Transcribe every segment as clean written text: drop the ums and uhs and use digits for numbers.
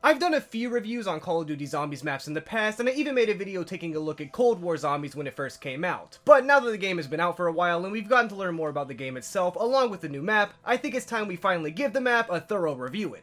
I've done a few reviews on Call of Duty Zombies maps in the past, and I even made a video taking a look at Cold War Zombies when it first came out. But now that the game has been out for a while and we've gotten to learn more about the game itself along with the new map, I think it's time we finally give the map a thorough reviewing.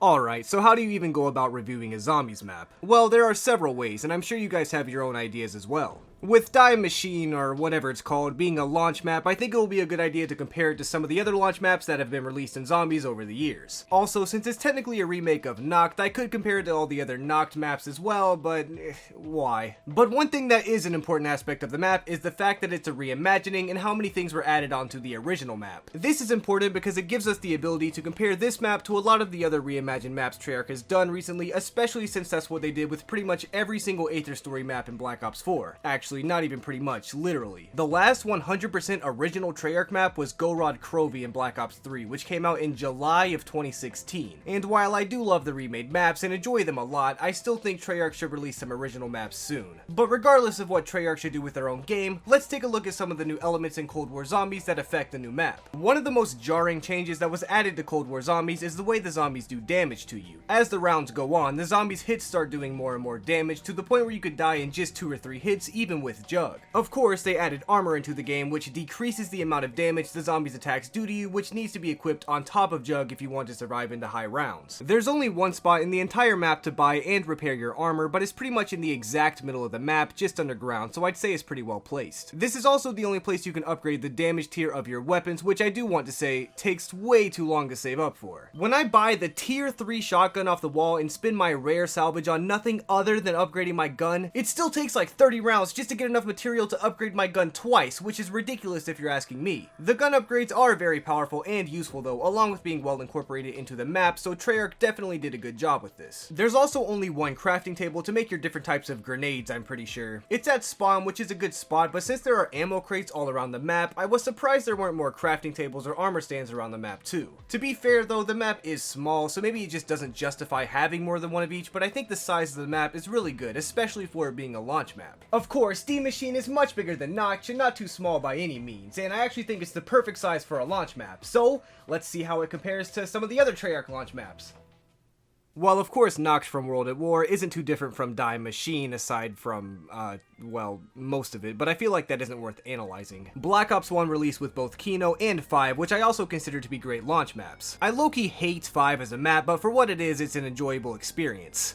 Alright, so how do you even go about reviewing a Zombies map? Well, there are several ways, and I'm sure you guys have your own ideas as well. With Die Machine, or whatever it's called, being a launch map, I think it will be a good idea to compare it to some of the other launch maps that have been released in Zombies over the years. Also, since it's technically a remake of Noct, I could compare it to all the other Noct maps as well, but why? But one thing that is an important aspect of the map is the fact that it's a reimagining and how many things were added onto the original map. This is important because it gives us the ability to compare this map to a lot of the other reimagined maps Treyarch has done recently, especially since that's what they did with pretty much every single Aether story map in Black Ops 4. Actually, not even pretty much, literally. The last 100% original Treyarch map was Gorod Krovi in Black Ops 3, which came out in July of 2016. And while I do love the remade maps and enjoy them a lot, I still think Treyarch should release some original maps soon. But regardless of what Treyarch should do with their own game, let's take a look at some of the new elements in Cold War Zombies that affect the new map. One of the most jarring changes that was added to Cold War Zombies is the way the zombies do damage to you. As the rounds go on, the zombies' hits start doing more and more damage to the point where you could die in just 2 or 3 hits even with Jug. Of course, they added armor into the game, which decreases the amount of damage the zombies' attacks do to you, which needs to be equipped on top of Jug if you want to survive into high rounds. There's only one spot in the entire map to buy and repair your armor, but it's pretty much in the exact middle of the map, just underground, so I'd say it's pretty well placed. This is also the only place you can upgrade the damage tier of your weapons, which I do want to say takes way too long to save up for. When I buy the tier 3 shotgun off the wall and spend my rare salvage on nothing other than upgrading my gun, it still takes like 30 rounds just to get enough material to upgrade my gun twice, which is ridiculous if you're asking me. The gun upgrades are very powerful and useful though, along with being well incorporated into the map, so Treyarch definitely did a good job with this. There's also only one crafting table to make your different types of grenades, I'm pretty sure. It's at spawn, which is a good spot, but since there are ammo crates all around the map, I was surprised there weren't more crafting tables or armor stands around the map too. To be fair though, the map is small, so maybe it just doesn't justify having more than one of each, but I think the size of the map is really good, especially for it being a launch map. Of course, Die Machine is much bigger than Notch and not too small by any means, and I actually think it's the perfect size for a launch map, so let's see how it compares to some of the other Treyarch launch maps. Well, of course, Noct from World at War isn't too different from Die Machine aside from, well, most of it, but I feel like that isn't worth analyzing. Black Ops 1 released with both Kino and 5, which I also consider to be great launch maps. I low-key hate 5 as a map, but for what it is, it's an enjoyable experience,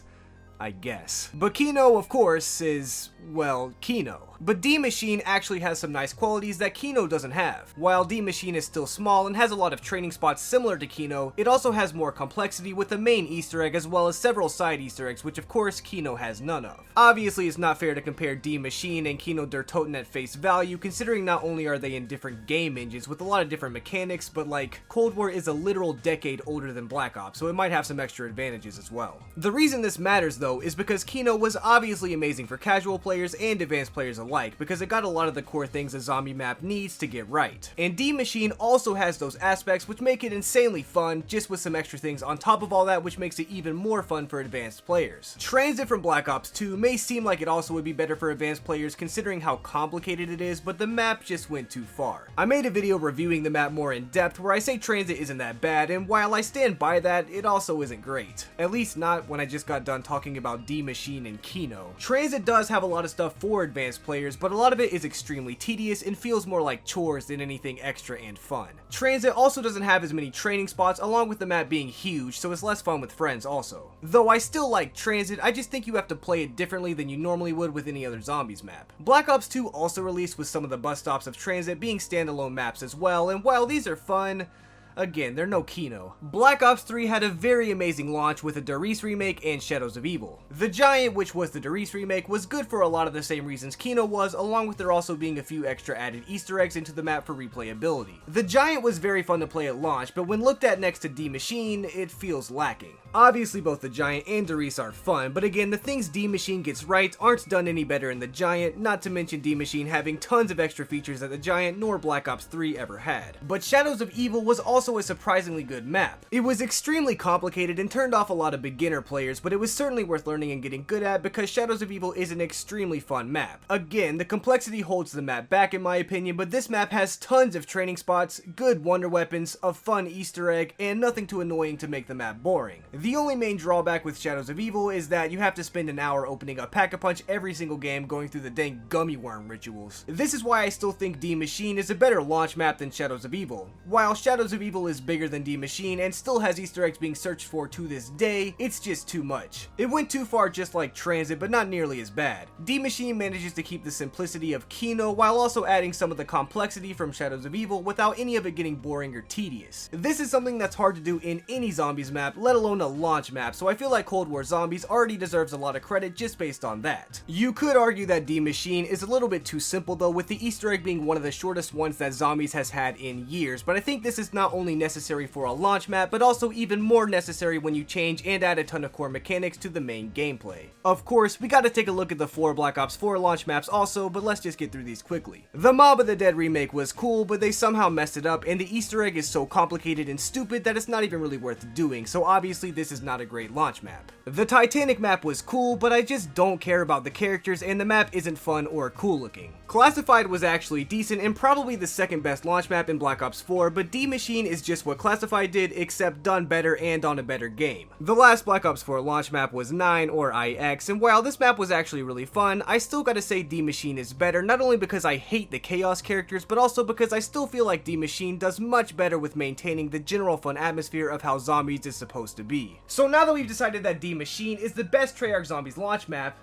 I guess. But Kino, of course, is, well, Kino. But Die Machine actually has some nice qualities that Kino doesn't have. While Die Machine is still small and has a lot of training spots similar to Kino, it also has more complexity with the main Easter egg as well as several side Easter eggs, which of course Kino has none of. Obviously, it's not fair to compare Die Machine and Kino der Toten at face value, considering not only are they in different game engines with a lot of different mechanics, but like, Cold War is a literal decade older than Black Ops, so it might have some extra advantages as well. The reason this matters though is because Kino was obviously amazing for casual players and advanced players alike, because it got a lot of the core things a zombie map needs to get right. And Die Machine also has those aspects which make it insanely fun, just with some extra things on top of all that, which makes it even more fun for advanced players. Transit from Black Ops 2 may seem like it also would be better for advanced players considering how complicated it is, but the map just went too far. I made a video reviewing the map more in depth where I say Transit isn't that bad, and while I stand by that, it also isn't great. At least not when I just got done talking about Die Machine and Kino. Transit does have a lot of stuff for advanced players, but a lot of it is extremely tedious and feels more like chores than anything extra and fun. Transit also doesn't have as many training spots, along with the map being huge, so it's less fun with friends also. Though I still like Transit, I just think you have to play it differently than you normally would with any other Zombies map. Black Ops 2 also released with some of the bus stops of Transit being standalone maps as well, and while these are fun, again, they're no Kino. Black Ops 3 had a very amazing launch with a Darius remake and Shadows of Evil. The Giant, which was the Darius remake, was good for a lot of the same reasons Kino was, along with there also being a few extra added Easter eggs into the map for replayability. The Giant was very fun to play at launch, but when looked at next to Die Machine, it feels lacking. Obviously both the Giant and Darius are fun, but again, the things Die Machine gets right aren't done any better in the Giant, not to mention Die Machine having tons of extra features that the Giant nor Black Ops 3 ever had. But Shadows of Evil was also a surprisingly good map. It was extremely complicated and turned off a lot of beginner players, but it was certainly worth learning and getting good at because Shadows of Evil is an extremely fun map. Again, the complexity holds the map back in my opinion, but this map has tons of training spots, good wonder weapons, a fun Easter egg, and nothing too annoying to make the map boring. The only main drawback with Shadows of Evil is that you have to spend an hour opening up Pack-a-Punch every single game going through the dang gummy worm rituals. This is why I still think D Machine is a better launch map than Shadows of Evil. While Shadows of Evil is bigger than D Machine and still has Easter eggs being searched for to this day, it's just too much. It went too far just like Transit, but not nearly as bad. D Machine manages to keep the simplicity of Kino while also adding some of the complexity from Shadows of Evil without any of it getting boring or tedious. This is something that's hard to do in any zombies map, let alone a launch map, so I feel like Cold War Zombies already deserves a lot of credit just based on that. You could argue that D Machine is a little bit too simple though, with the Easter egg being one of the shortest ones that Zombies has had in years, but I think this is not only necessary for a launch map, but also even more necessary when you change and add a ton of core mechanics to the main gameplay. Of course, we gotta take a look at the 4 Black Ops 4 launch maps also, but let's just get through these quickly. The Mob of the Dead remake was cool, but they somehow messed it up, and the Easter egg is so complicated and stupid that it's not even really worth doing, so obviously this is not a great launch map. The Titanic map was cool, but I just don't care about the characters, and the map isn't fun or cool looking. Classified was actually decent and probably the second best launch map in Black Ops 4, but D Machine is just what Classified did, except done better and on a better game. The last Black Ops 4 launch map was 9 or IX, and while this map was actually really fun, I still gotta say D Machine is better, not only because I hate the Chaos characters, but also because I still feel like D Machine does much better with maintaining the general fun atmosphere of how Zombies is supposed to be. So now that we've decided that D Machine is the best Treyarch Zombies launch map,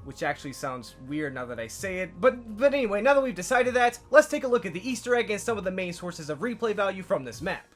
which actually sounds weird now that I say it, but anyway, now that we've decided that, let's take a look at the Easter egg and some of the main sources of replay value from this map.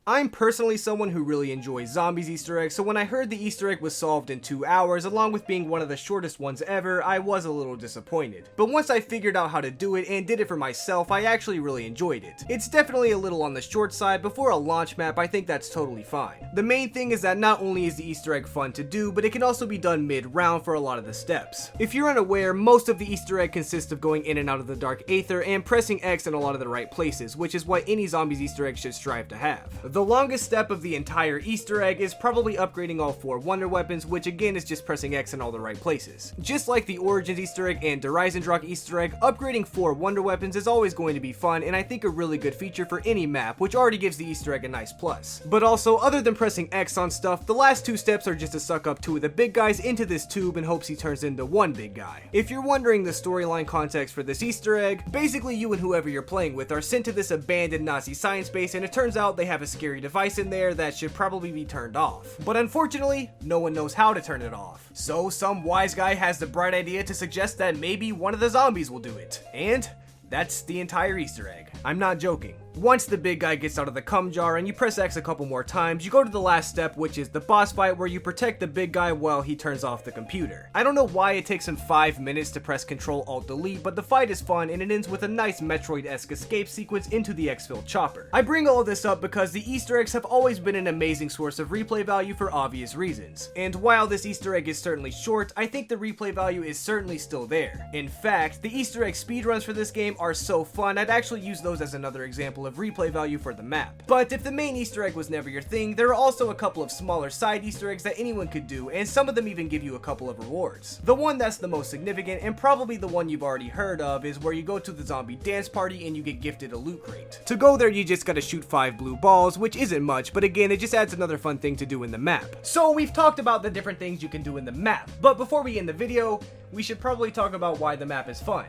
I'm personally someone who really enjoys Zombies Easter eggs, so when I heard the Easter egg was solved in 2 hours, along with being one of the shortest ones ever, I was a little disappointed. But once I figured out how to do it and did it for myself, I actually really enjoyed it. It's definitely a little on the short side, but for a launch map, I think that's totally fine. The main thing is that not only is the Easter egg fun to do, but it can also be done mid-round for a lot of the steps. If you're unaware, most of the Easter egg consists of going in and out of the Dark Aether and pressing X in a lot of the right places, which is what any Zombies Easter egg should strive to have. The longest step of the entire Easter egg is probably upgrading all 4 wonder weapons, which again is just pressing X in all the right places. Just like the Origins Easter egg and Dreisendrach Easter egg, upgrading 4 wonder weapons is always going to be fun and I think a really good feature for any map, which already gives the Easter egg a nice plus. But also, other than pressing X on stuff, the last 2 steps are just to suck up 2 of the big guys into this tube in hopes he turns into 1 big guy. If you're wondering the storyline context for this Easter egg, basically you and whoever you're playing with are sent to this abandoned Nazi science base, and it turns out they have a scary device in there that should probably be turned off. But unfortunately, no one knows how to turn it off. So some wise guy has the bright idea to suggest that maybe one of the zombies will do it. And that's the entire Easter egg. I'm not joking. Once the big guy gets out of the cum jar and you press X a couple more times, you go to the last step, which is the boss fight, where you protect the big guy while he turns off the computer. I don't know why it takes him 5 minutes to press Ctrl Alt Delete, but the fight is fun and it ends with a nice Metroid-esque escape sequence into the exfil chopper. I bring all this up because the Easter eggs have always been an amazing source of replay value for obvious reasons. And while this Easter egg is certainly short, I think the replay value is certainly still there. In fact, the Easter egg speedruns for this game are so fun, I'd actually use those as another example of replay value for the map. But if the main Easter egg was never your thing, there are also a couple of smaller side Easter eggs that anyone could do, and some of them even give you a couple of rewards. The one that's the most significant, and probably the one you've already heard of, is where you go to the zombie dance party and you get gifted a loot crate. To go there, you just gotta shoot 5 blue balls, which isn't much, but again, it just adds another fun thing to do in the map. So we've talked about the different things you can do in the map, but before we end the video, we should probably talk about why the map is fun.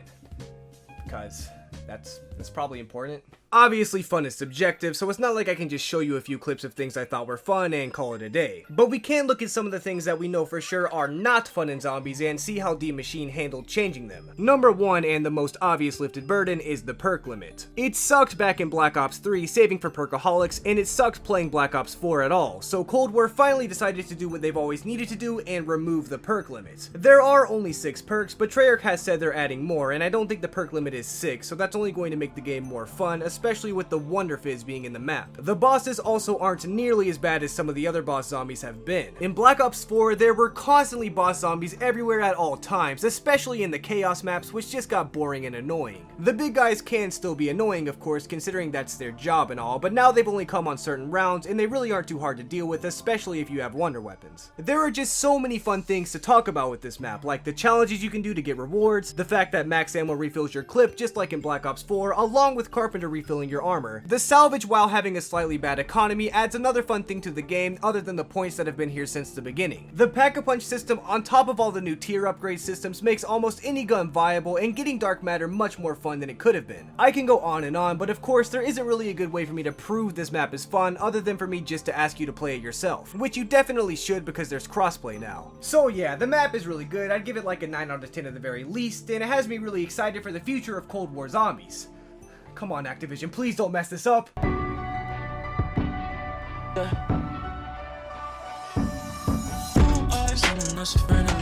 Because that's probably important. Obviously, fun is subjective, so it's not like I can just show you a few clips of things I thought were fun and call it a day. But we can look at some of the things that we know for sure are not fun in Zombies and see how D Machine handled changing them. Number 1, and the most obvious lifted burden, is the perk limit. It sucked back in Black Ops 3 saving for perkaholics, and it sucked playing Black Ops 4 at all, so Cold War finally decided to do what they've always needed to do and remove the perk limit. There are only 6 perks, but Treyarch has said they're adding more, and I don't think the perk limit is 6, so that's only going to make the game more fun, especially with the Wonder Fizz being in the map. The bosses also aren't nearly as bad as some of the other boss zombies have been. In Black Ops 4, there were constantly boss zombies everywhere at all times, especially in the Chaos maps, which just got boring and annoying. The big guys can still be annoying, of course, considering that's their job and all, but now they've only come on certain rounds, and they really aren't too hard to deal with, especially if you have wonder weapons. There are just so many fun things to talk about with this map, like the challenges you can do to get rewards, the fact that max ammo refills your clip just like in Black Ops 4, along with Carpenter refills refilling your armor. The salvage, while having a slightly bad economy, adds another fun thing to the game other than the points that have been here since the beginning. The pack-a-punch system on top of all the new tier upgrade systems makes almost any gun viable and getting dark matter much more fun than it could have been. I can go on and on, but of course there isn't really a good way for me to prove this map is fun other than for me just to ask you to play it yourself, which you definitely should because there's crossplay now. So yeah, the map is really good. I'd give it like a 9 out of 10 at the very least, and it has me really excited for the future of Cold War Zombies. Come on, Activision, please don't mess this up. Someone else is friend